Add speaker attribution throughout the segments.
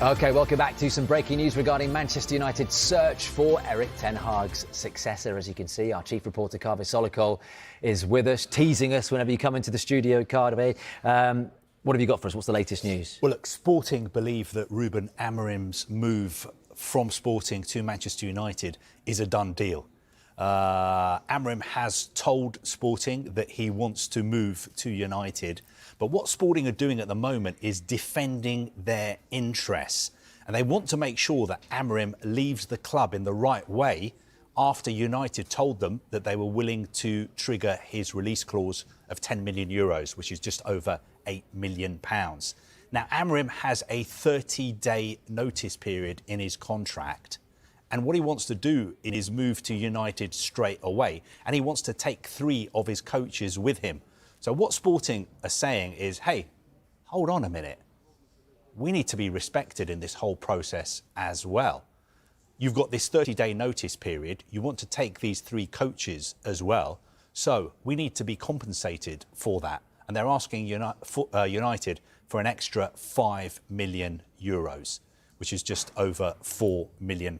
Speaker 1: OK, welcome back to some breaking news regarding Manchester United's search for Erik ten Hag's successor. As you can see, our chief reporter, Carve Solikol, is with us, teasing us whenever you come into the studio, Carve. What have you got for us? What's the latest news?
Speaker 2: Well, look, Sporting believe that Ruben Amorim's move from Sporting to Manchester United is a done deal. Amorim has told Sporting that he wants to move to United. But what Sporting are doing at the moment is defending their interests. And they want to make sure that Amorim leaves the club in the right way after United told them that they were willing to trigger his release clause of 10 million euros, which is just over £8 million. Now, Amorim has a 30-day notice period in his contract. And what he wants to do is move to United straight away. And he wants to take 3 of his coaches with him. So what Sporting are saying is, hey, hold on a minute. We need to be respected in this whole process as well. You've got this 30-day notice period. You want to take these 3 coaches as well. So we need to be compensated for that. And they're asking United for an extra €5 million, which is just over £4 million.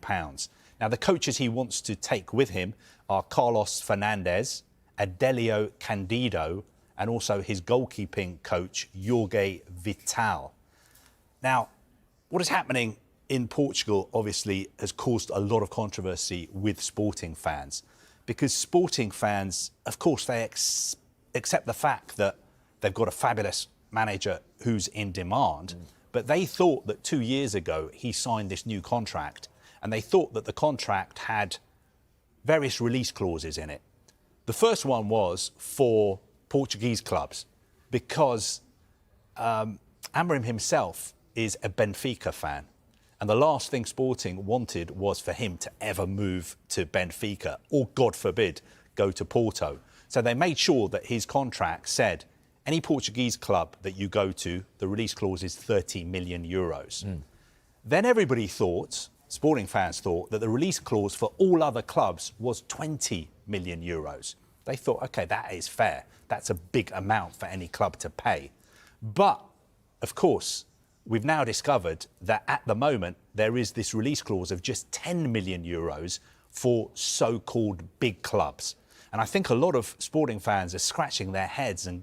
Speaker 2: Now, the coaches he wants to take with him are Carlos Fernandez, Adelio Candido, and also his goalkeeping coach, Jorge Vital. Now, what is happening in Portugal, obviously, has caused a lot of controversy with Sporting fans. Because Sporting fans, of course, they accept the fact that they've got a fabulous manager who's in demand. But they thought that 2 years ago, he signed this new contract. And they thought that the contract had various release clauses in it. The first one was for Portuguese clubs, because Amorim himself is a Benfica fan. And the last thing Sporting wanted was for him to ever move to Benfica or, God forbid, go to Porto. So they made sure that his contract said any Portuguese club that you go to, the release clause is €30 million. Then everybody thought, Sporting fans thought, that the release clause for all other clubs was €20 million. They thought, OK, that is fair. That's a big amount for any club to pay. But, of course, we've now discovered that at the moment there is this release clause of just €10 million for so-called big clubs. And I think a lot of Sporting fans are scratching their heads and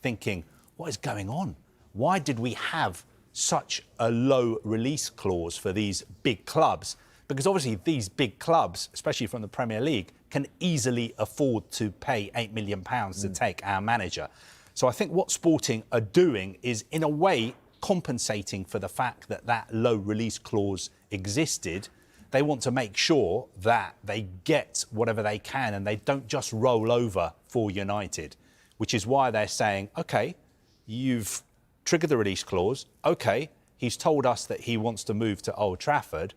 Speaker 2: thinking, what is going on? Why did we have such a low release clause for these big clubs? Because obviously these big clubs, especially from the Premier League, can easily afford to pay £8 million to take our manager. So I think what Sporting are doing is, in a way, compensating for the fact that that low release clause existed. They want to make sure that they get whatever they can and they don't just roll over for United, which is why they're saying, OK, you've triggered the release clause. OK, he's told us that he wants to move to Old Trafford.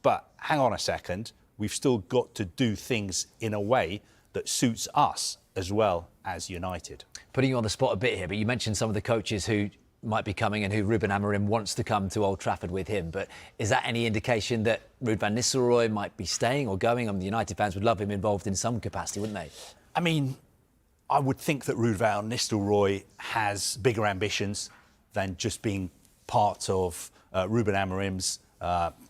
Speaker 2: But hang on a second, we've still got to do things in a way that suits us as well as United.
Speaker 1: Putting you on the spot a bit here, but you mentioned some of the coaches who might be coming and who Ruben Amorim wants to come to Old Trafford with him. But is that any indication that Ruud van Nistelrooy might be staying or going? I mean, the United fans would love him involved in some capacity, wouldn't they?
Speaker 2: I mean, I would think that Ruud van Nistelrooy has bigger ambitions than just being part of Ruben Amorim's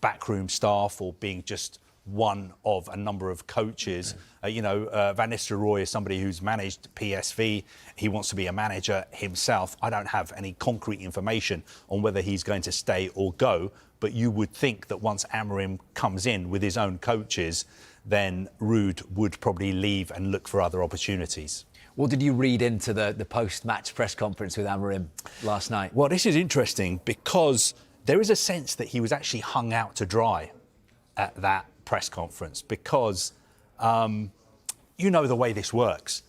Speaker 2: backroom staff or being just one of a number of coaches. Van Nistelrooy is somebody who's managed PSV. He wants to be a manager himself. I don't have any concrete information on whether he's going to stay or go, but you would think that once Amorim comes in with his own coaches, then Ruud would probably leave and look for other opportunities.
Speaker 1: What did you read into the post-match press conference with Amorim last night?
Speaker 2: Well, this is interesting because there is a sense that he was actually hung out to dry at that press conference because you know the way this works.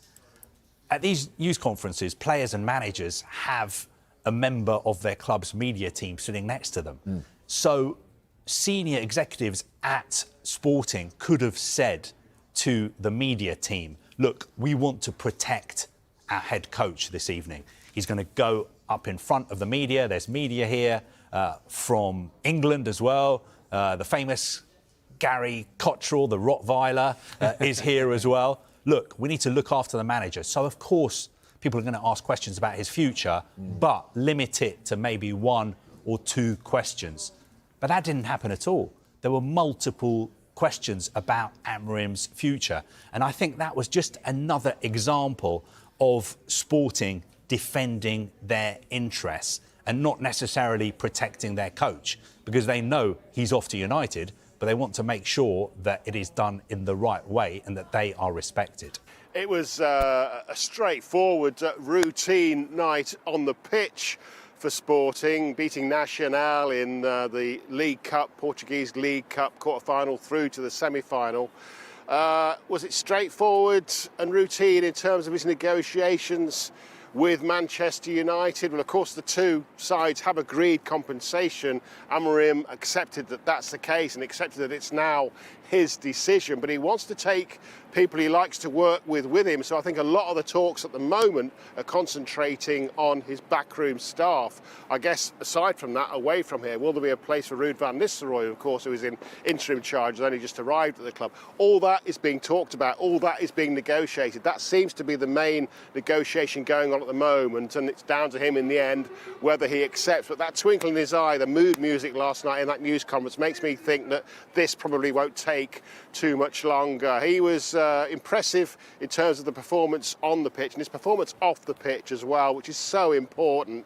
Speaker 2: At these news conferences, players and managers have a member of their club's media team sitting next to them. So senior executives at Sporting could have said to the media team, look, we want to protect our head coach this evening. He's going to go up in front of the media. There's media here from England as well. The famous Gary Cottrell, the Rottweiler, is here as well. Look, we need to look after the manager. So, of course, people are going to ask questions about his future, but limit it to maybe 1 or 2 questions. But that didn't happen at all. There were multiple questions about Amorim's future. And I think that was just another example of Sporting defending their interests and not necessarily protecting their coach, because they know he's off to United, but they want to make sure that it is done in the right way and that they are respected.
Speaker 3: It was a straightforward routine night on the pitch for Sporting, beating Nacional in the League Cup, Portuguese League Cup quarter-final through to the semi-final. Was it straightforward and routine in terms of his negotiations with Manchester United? Well, of course, the two sides have agreed compensation. Amorim accepted that that's the case and accepted that it's now his decision, but he wants to take people he likes to work with him. So I think a lot of the talks at the moment are concentrating on his backroom staff. I guess aside from that, away from here, will there be a place for Ruud van Nistelrooy, of course, who is in interim charge, has only just arrived at the club? All that is being talked about, all that is being negotiated. That seems to be the main negotiation going on at the moment, and it's down to him in the end whether he accepts. But that twinkle in his eye, the mood music last night in that news conference, makes me think that this probably won't take too much longer. He was impressive in terms of the performance on the pitch and his performance off the pitch as well, which is so important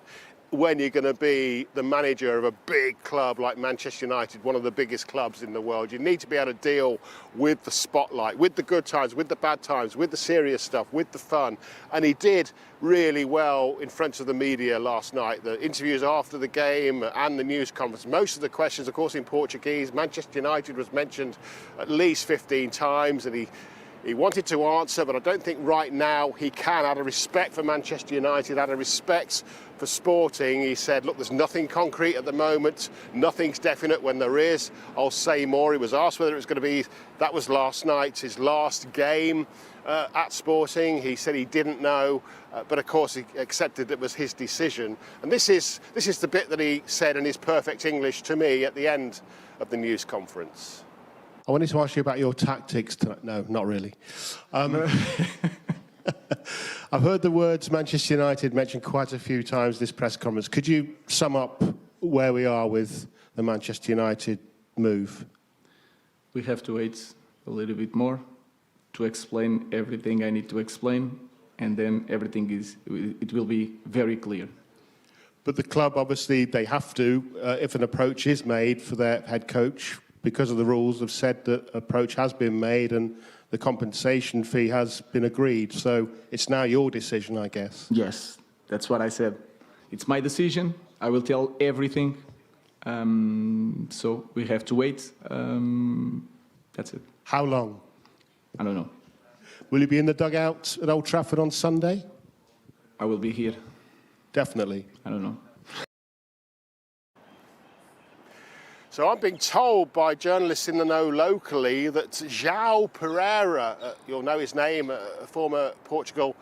Speaker 3: when you're going to be the manager of a big club like Manchester United, one of the biggest clubs in the world. You need to be able to deal with the spotlight, with the good times, with the bad times, with the serious stuff, with the fun. And he did really well in front of the media last night. The interviews after the game and the news conference, most of the questions, of course, in Portuguese. Manchester United was mentioned at least 15 times, and he wanted to answer, but I don't think right now he can. Out of respect for Manchester United, out of respect for Sporting, he said, look, there's nothing concrete at the moment, nothing's definite. When there is, I'll say more. He was asked whether it was going to be, that was last night, his last game at Sporting. He said he didn't know, but of course he accepted it was his decision. And this is the bit that he said in his perfect English to me at the end of the news conference.
Speaker 4: I wanted to ask you about your tactics tonight. No, not really. I've heard the words Manchester United mentioned quite a few times this press conference. Could you sum up where we are with the Manchester United move?
Speaker 5: We have to wait a little bit more to explain everything I need to explain, and then it will be very clear.
Speaker 4: But the club, obviously, they have to, if an approach is made for their head coach, because of the rules, have said that approach has been made and the compensation fee has been agreed. So it's now your decision, I guess.
Speaker 5: Yes, that's what I said. It's my decision. I will tell everything. So we have to wait. That's it.
Speaker 4: How long?
Speaker 5: I don't know.
Speaker 4: Will you be in the dugout at Old Trafford on Sunday?
Speaker 5: I will be here.
Speaker 4: Definitely.
Speaker 5: I don't know.
Speaker 3: So I'm being told by journalists in the know locally that João Pereira, you'll know his name, a former Portugal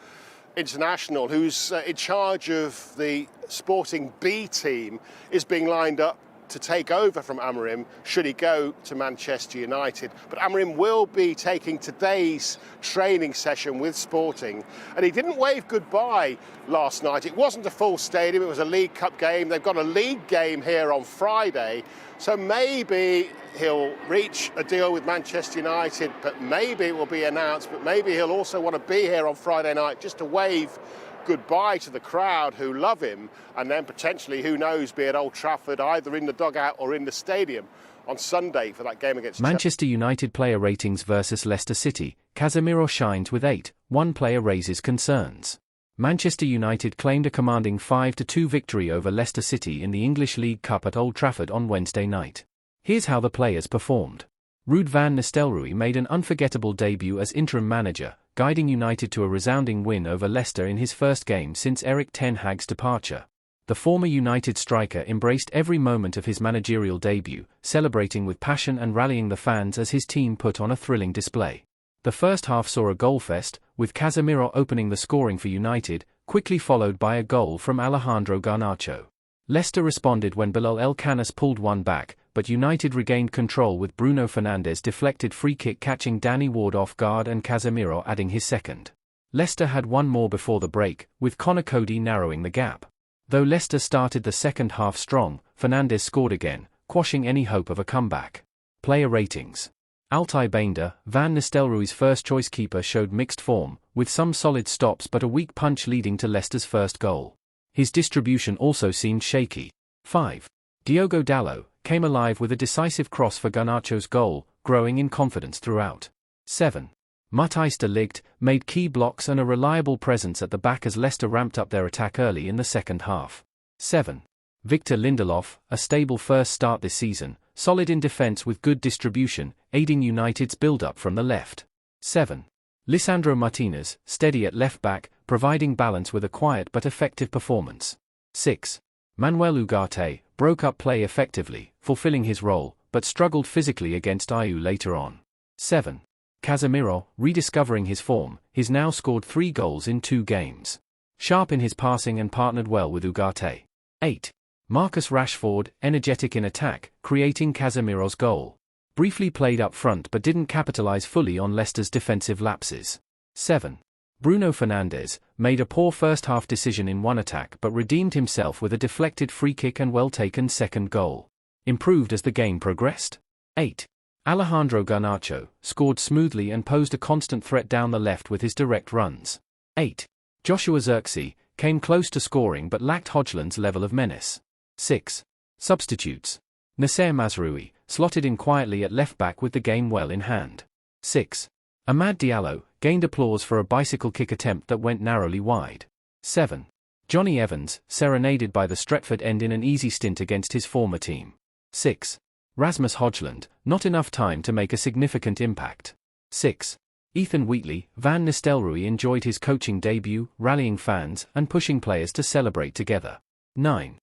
Speaker 3: international, who's in charge of the Sporting B team, is being lined up to take over from Amorim should he go to Manchester United. But Amorim will be taking today's training session with Sporting, and he didn't wave goodbye last night. It wasn't a full stadium, it was a League Cup game. They've got a league game here on Friday, so maybe he'll reach a deal with Manchester United, but maybe it will be announced, but maybe he'll also want to be here on Friday night just to wave goodbye to the crowd who love him, and then potentially, who knows, be at Old Trafford, either in the dugout or in the stadium on Sunday for that game against
Speaker 6: Manchester United player ratings versus Leicester City. Casemiro shines with 8, one player raises concerns. Manchester United claimed a commanding 5-2 victory over Leicester City in the English League Cup at Old Trafford on Wednesday night. Here's how the players performed. Ruud van Nistelrooy made an unforgettable debut as interim manager, guiding United to a resounding win over Leicester in his first game since Erik ten Hag's departure. The former United striker embraced every moment of his managerial debut, celebrating with passion and rallying the fans as his team put on a thrilling display. The first half saw a goal fest, with Casemiro opening the scoring for United, quickly followed by a goal from Alejandro Garnacho. Leicester responded when Bilal El Khanis pulled one back, but United regained control with Bruno Fernandes' deflected free kick catching Danny Ward off guard and Casemiro adding his second. Leicester had one more before the break, with Conor Cody narrowing the gap. Though Leicester started the second half strong, Fernandes scored again, quashing any hope of a comeback. Player ratings. Altay Baynder, Van Nistelrooy's first-choice keeper, showed mixed form, with some solid stops but a weak punch leading to Leicester's first goal. His distribution also seemed shaky. 5. Diogo Dalot came alive with a decisive cross for Garnacho's goal, growing in confidence throughout. 7. Matthijs de Ligt made key blocks and a reliable presence at the back as Leicester ramped up their attack early in the second half. 7. Victor Lindelof, a stable first start this season, solid in defence with good distribution, aiding United's build-up from the left. 7. Lisandro Martinez, steady at left-back, providing balance with a quiet but effective performance. 6. Manuel Ugarte broke up play effectively, fulfilling his role, but struggled physically against Ayew later on. 7. Casemiro, rediscovering his form, he's now scored 3 goals in 2 games. Sharp in his passing and partnered well with Ugarte. 8. Marcus Rashford, energetic in attack, creating Casemiro's goal. Briefly played up front but didn't capitalise fully on Leicester's defensive lapses. 7. Bruno Fernandes made a poor first-half decision in one attack but redeemed himself with a deflected free-kick and well-taken second goal. Improved as the game progressed. 8. Alejandro Garnacho scored smoothly and posed a constant threat down the left with his direct runs. 8. Joshua Zirkzee came close to scoring but lacked Hodgland's level of menace. 6. Substitutes. Nasser Mazraoui slotted in quietly at left-back with the game well in hand. 6. Amad Diallo gained applause for a bicycle kick attempt that went narrowly wide. 7. Johnny Evans serenaded by the Stretford end in an easy stint against his former team. 6. Rasmus Hodgland, not enough time to make a significant impact. 6. Ethan Wheatley, Van Nistelrooy enjoyed his coaching debut, rallying fans and pushing players to celebrate together. 9.